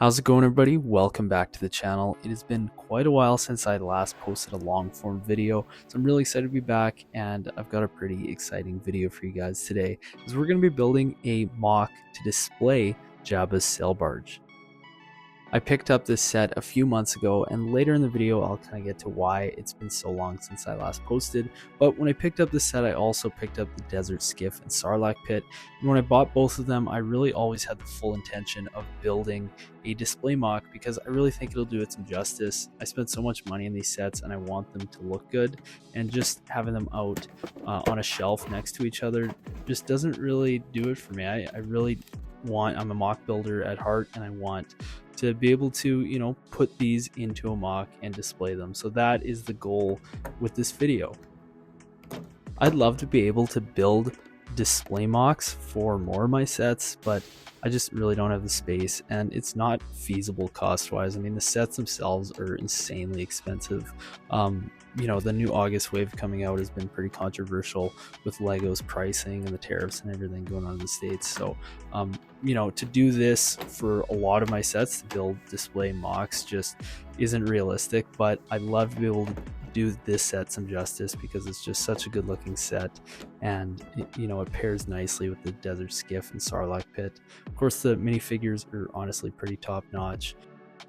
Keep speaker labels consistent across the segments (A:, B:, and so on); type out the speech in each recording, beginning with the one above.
A: How's it going, everybody? Welcome back to the channel. It has been quite a while since I last posted a long form video, so I'm really excited to be back, and I've got a pretty exciting video for you guys today, as we're going to be building a mock to display Jabba's sail barge. I picked up this set a few months ago, and later in the video I'll kind of get to why it's been so long since I last posted. But when I picked up this set, I also picked up the desert skiff and sarlacc pit, and when I bought both of them, I really always had the full intention of building a display mock because I really think it'll do it some justice. I spent so much money in these sets and I want them to look good, and just having them out on a shelf next to each other just doesn't really do it for me. I'm a mock builder at heart, and I want to be able to, put these into a mock and display them. So that is the goal with this video. I'd love to be able to build display mocks for more of my sets, but I just really don't have the space, and it's not feasible cost wise. I mean, the sets themselves are insanely expensive. The new August wave coming out has been pretty controversial with Lego's pricing and the tariffs and everything going on in the States. So to do this for a lot of my sets, to build display mocks, just isn't realistic. But I'd love to be able to do this set some justice because it's just such a good looking set, and it pairs nicely with the desert skiff and sarlacc pit. Of course, the minifigures are honestly pretty top notch,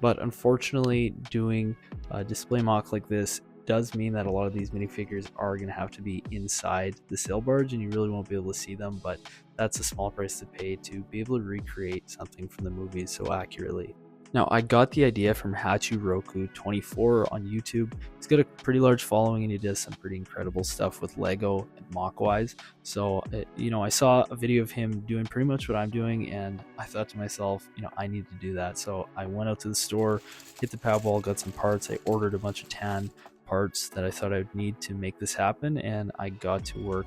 A: but unfortunately doing a display mock like this does mean that a lot of these minifigures are going to have to be inside the sail barge, and you really won't be able to see them. But that's a small price to pay to be able to recreate something from the movies so accurately. Now, I got the idea from Hachu24 on YouTube. He's got a pretty large following, and he does some pretty incredible stuff with Lego and mock-wise. So, I saw a video of him doing pretty much what I'm doing, and I thought to myself, I need to do that. So I went out to the store, hit the Powerball, got some parts. I ordered a bunch of tan parts that I thought I would need to make this happen, and I got to work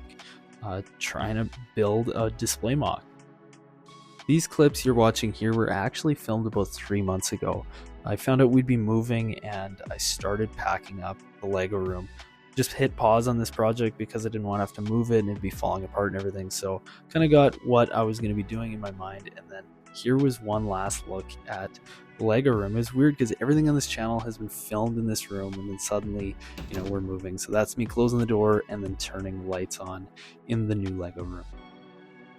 A: trying to build a display mock. These clips you're watching here were actually filmed about 3 months ago. I found out we'd be moving, and I started packing up the Lego room. Just hit pause on this project because I didn't want to have to move it and it'd be falling apart and everything. So kind of got what I was going to be doing in my mind, and then here was one last look at the Lego room. It was weird because everything on this channel has been filmed in this room, and then suddenly, we're moving. So that's me closing the door and then turning the lights on in the new Lego room.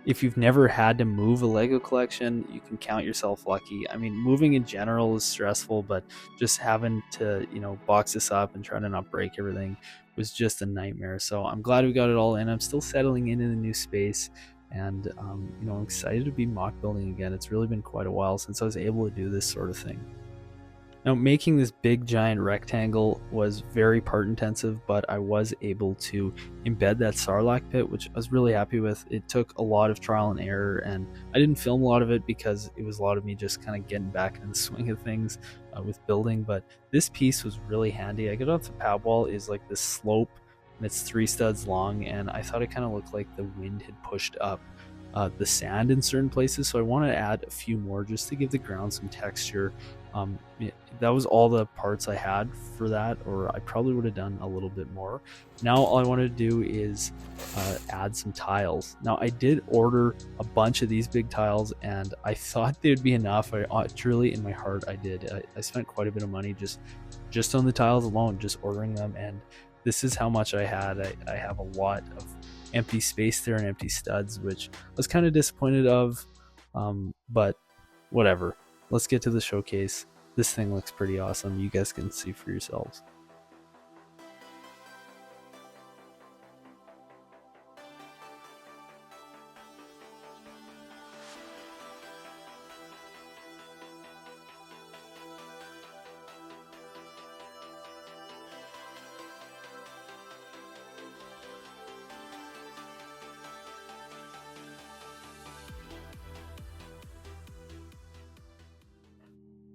A: If you've never had to move a Lego collection, you can count yourself lucky. I mean, moving in general is stressful, but just having to, box this up and try to not break everything was just a nightmare. So I'm glad we got it all in. I'm still settling in the new space, and I'm excited to be mock building again. It's really been quite a while since I was able to do this sort of thing. Now, making this big giant rectangle was very part intensive, but I was able to embed that sarlacc pit, which I was really happy with. It took a lot of trial and error, and I didn't film a lot of it because it was a lot of me just kind of getting back in the swing of things with building. But this piece was really handy. I got off the pad wall is like this slope, and it's 3 studs long, and I thought it kind of looked like the wind had pushed up the sand in certain places, so I wanted to add a few more just to give the ground some texture. That was all the parts I had for that, or I probably would have done a little bit more. Now all I wanted to do is add some tiles. Now I did order a bunch of these big tiles, and I thought they would be enough. Truly in my heart I did. I spent quite a bit of money just on the tiles alone, just ordering them, and this is how much I had. I have a lot of empty space there and empty studs, which I was kind of disappointed of, but whatever. Let's get to the showcase. This thing looks pretty awesome. You guys can see for yourselves.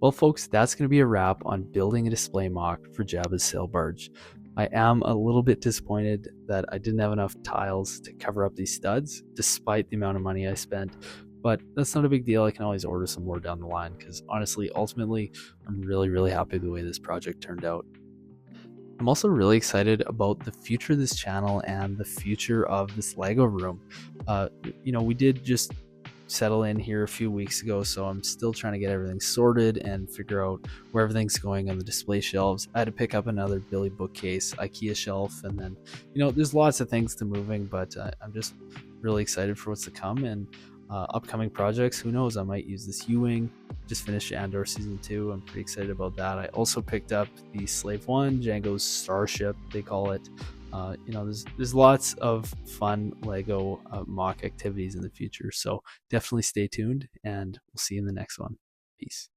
A: Well, folks, that's going to be a wrap on building a display mock for Jabba's sail barge. I am a little bit disappointed that I didn't have enough tiles to cover up these studs, despite the amount of money I spent. But that's not a big deal. I can always order some more down the line because honestly, ultimately, I'm really, really happy with the way this project turned out. I'm also really excited about the future of this channel and the future of this Lego room. We did just settle in here a few weeks ago, so I'm still trying to get everything sorted and figure out where everything's going on the display shelves. I had to pick up another Billy bookcase, IKEA shelf, and then, there's lots of things to moving, but I'm just really excited for what's to come. And upcoming projects, who knows, I might use this U-Wing. Just finished Andor Season 2. I'm pretty excited about that. I also picked up the Slave One, Django's Starship, they call it. There's lots of fun Lego mock activities in the future, so definitely stay tuned, and we'll see you in the next one. Peace.